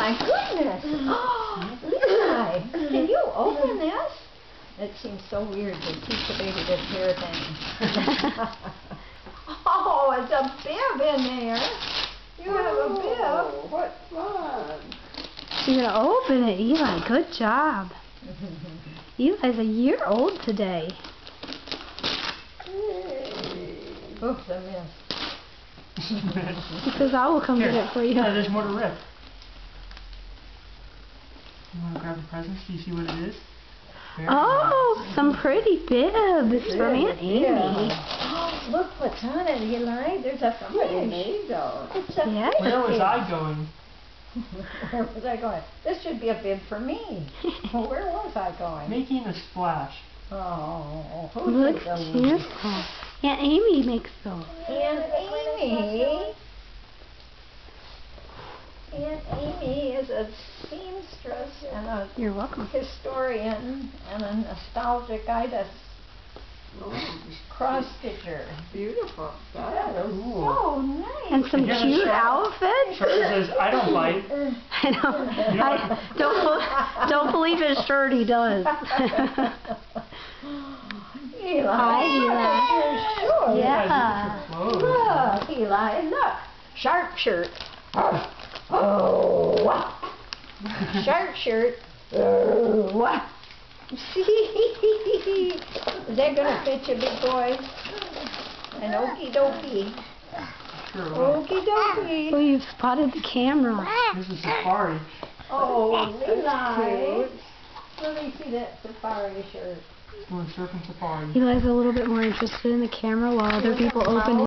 my goodness. Oh, Levi, can you open this? It seems so weird to teach a baby this hair thing. Oh, it's a bib in there. You have a bib. What fun. You're going to open it, Eli. Good job. Eli's a year old today. Oops, I missed. He says, I will come Here. get it for you. Yeah, there's more to rip. You want to grab the presents? Do you see what it is? Very Oh, nice. some pretty bibs from Aunt Amy. Yeah. Look what's on it, Eli. There's a Somebody fish. made those. It's a Yeah. fish. Where was I going? Where was I going? This should be a bib for me. Well, where was I going? Making a splash. Oh, who Look did at those? this. Aunt Amy makes those. Aunt Amy. Aunt Amy is a seamstress and a You're welcome. historian and a nostalgic-itis Oh, cross-stitcher. beautiful. That is Cool. so nice. And some Here's a cute shirt. outfits. Shirt that says, I don't bite. I know. Don't believe his shirt. He does. Eli. Hi, Eli. Sure. Yeah. Look, Eli, look. Sharp shirt. Oh. Sharp shirt. Oh. Is that gonna fit you, big boy? And okie dokie. Sure will. Okie dokie. Oh, you've spotted the camera. This is Safari. Oh, That's Eli. cute. Let me see that safari shirt. Doing surfing safari. Eli's a little bit more interested in the camera while other people open